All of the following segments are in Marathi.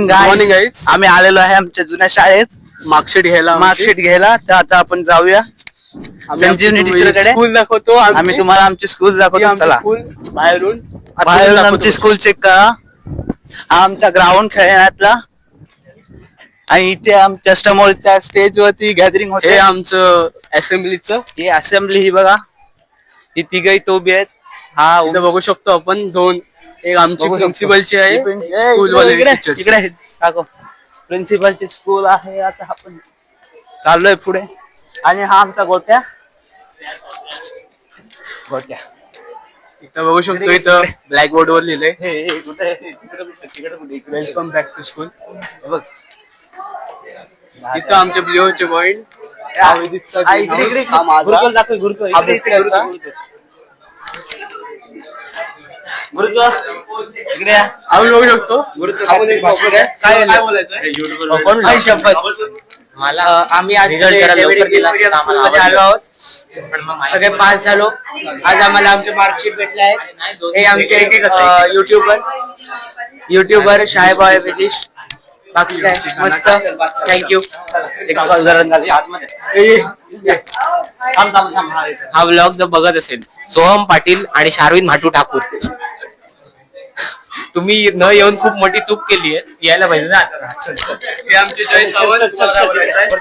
मॉर्निंग गाईज, आम्ही आलेलो आहे आमच्या जुन्या शाळेत मार्कशीट घ्यायला. तर आता आपण जाऊया संजीवनी टीचरकडे. स्कूल दाखवतो. आम्ही तुम्हाला आमची स्कूल दाखवतो. चला स्कूल बाहेरून आमची स्कूल चेक करा. हा आमचा ग्राउंड खेळण्यातला आणि इथे आमच्या समोर त्या स्टेज वरती गॅदरिंग होते. हे आमचं असेंब्लीचं. ही असेंब्ली ही बघा, ही तिघही तोबी आहेत. हा इथं बघू शकतो आपण दोन, एक आमची बघू शकतो. प्रिन्सिपलची आहे, स्कूल इकडे वाले इकडे टीचर. इकडे दाखव. प्रिन्सिपलची स्कूल आहे. आता आपण चाललोय पुढे आणि हा आमचा गोट्या. इथं बघू शकतो, इथं ब्लॅक बोर्ड वर लिहिलंय तिकडे वेलकम बॅक टू स्कूल. बघ. इथं आमचे ब्ल्यूचे पॉइंट. गुरुकुल दाखव. गुरुकुल इकडे या. आपण बघू शकतो. काय बोलायचं शपथ. मला आम्ही आज आलो आहोत, सगळे पास झालो. आज आम्हाला आमचे मार्कशीट भेटले आहेत. हे आमचे युट्यूबर शाहेबाई विदिश. बाकी काय मस्त. थँक्यू. हा व्लॉग जर बघत असेल सोहम पाटील आणि शारविन भाटू ठाकूर, तुम्ही न येऊन खूप मोठी चूक केली आहे. यायला पाहिजे ना. हे आमचे जय सावंत.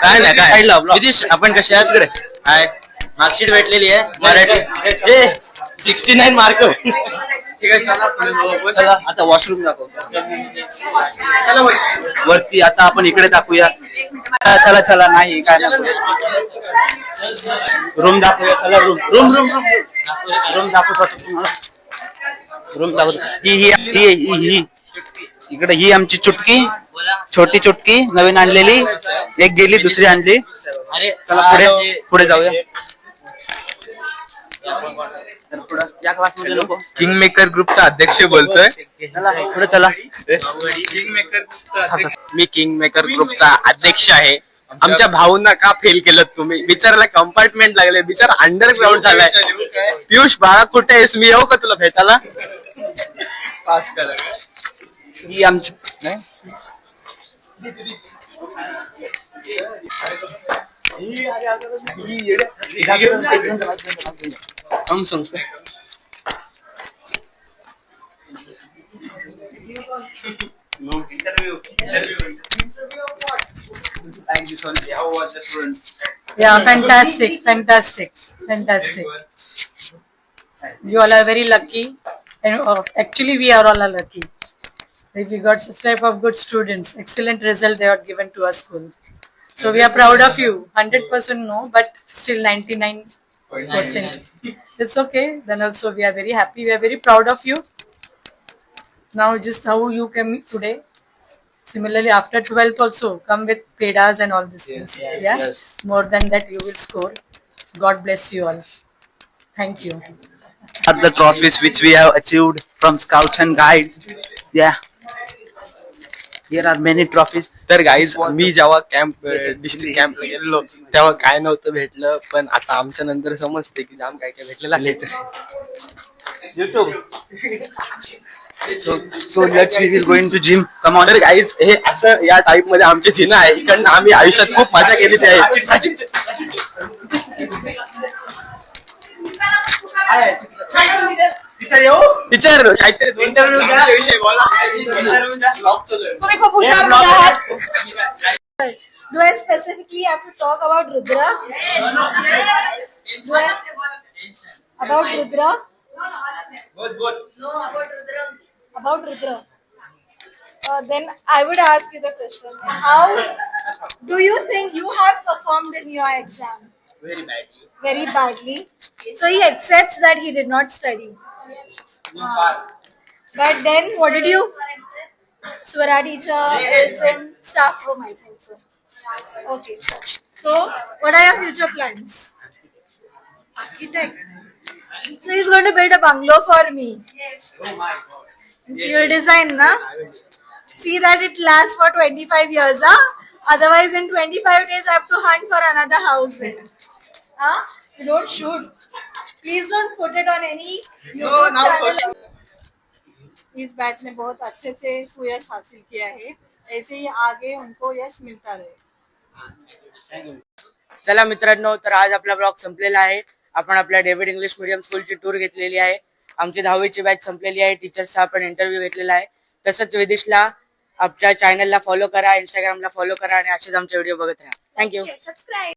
काय नाही काय विदिश, आपण कसे आहात? काय मार्कशीट भेटलेली आहे मराठी 69 मार्क. ठीक आहे, चला पुढे जाऊ. चला आता वॉशरूम दाखव. चला वरती. आता आपण इकडे दाखवूया. चला चला नाही काय रूम दाखवूया. चला room room room room room दाखवतो तुम्हाला. रूम दाखवतो. ही इकडे ही आमची चुटकी, छोटी चुटकी नवीन आणलेली. एक गेली, दुसरी आणली. अरे चला पुढे पुढे जाऊया. या क्लासमध्ये नको. किंग मेकर ग्रुपचा अध्यक्ष बोलतोय. चला पुढे चला. मी किंग मेकर ग्रुपचा अध्यक्ष आहे. आमच्या भाऊंना का फेल केलं तुम्ही? बिचाराला कंपार्टमेंट लागले, बिचारा अंडरग्राऊंड झालाय. पियुष बाळा कुठे आहेस? मी येऊ का तुला भेटायला? पास करा. ही आमची संस्कार. Thank you, Sonia. How was the students? Yeah, fantastic. You all are very lucky, and actually we are all lucky. If we got such type of good students, excellent result they have given to our school. So we are proud of you. 100% no, but still 99%. It's okay. Then also we are very happy. We are very proud of you. Now just how you came today. Similarly, after 12th also, come with pedas and all these things. Yeah? More than that, you will score. God bless you all. Thank you. Are the trophies which we have achieved from Scouts and Guide. Yeah. Here are many trophies. तर गाईज, मी जेव्हा डिस्ट्रिक्ट कॅम्पला गेलो तेव्हा काय नव्हतं भेटलं, पण आता आमच्या नंतर समजते की जाम काय काय भेटलेलं आहे. YouTube. So let's we will going to gym. Come on. तर गाईज, हे असं या टाईप मध्ये आमचे चिन्ह आहे. इकडनं आम्ही आयुष्यात खूप मजा केली आहे. टीचर काहीतरी इंटरव्ह्यू विषय बोला. Do I specifically have to talk about Rudra? About Rudra? About Rudra. Then I would ask you the question. How do you think you have performed in your exam? Very badly. So he accepts that he did not study. But then what did you? Swara teacher is in staff room, I think so. Okay. So what are your future plans? Architect. So he's going to build a bungalow for me. Interior design, na? See that it lasts for 25 years, huh? Otherwise in 25 days I have to hunt for another house then. Huh? You don't shoot. Please don't put it on any YouTube channel. Is batch ने बहुत अच्छे से सुयश हासिल किया है. ऐसे ही आगे उनको यश मिलता रहे. चला मित्रांनो, तर आज आपला ब्लॉग संपलेला आहे. आपण आपल्या डेव्हिड इंग्लिश मीडियम स्कूलची टूर घेतलेली आहे. आमची 10वीची बॅच संपलेली आहे. टीचर्सचा आपण इंटरव्ह्यू घेतलेला आहे. तसंच विदिशला आमच्या चॅनलला फॉलो करा, इंस्टाग्रामला फॉलो करा आणि असेच आमचे व्हिडिओ बघत राहा. थँक्यू. Subscribe.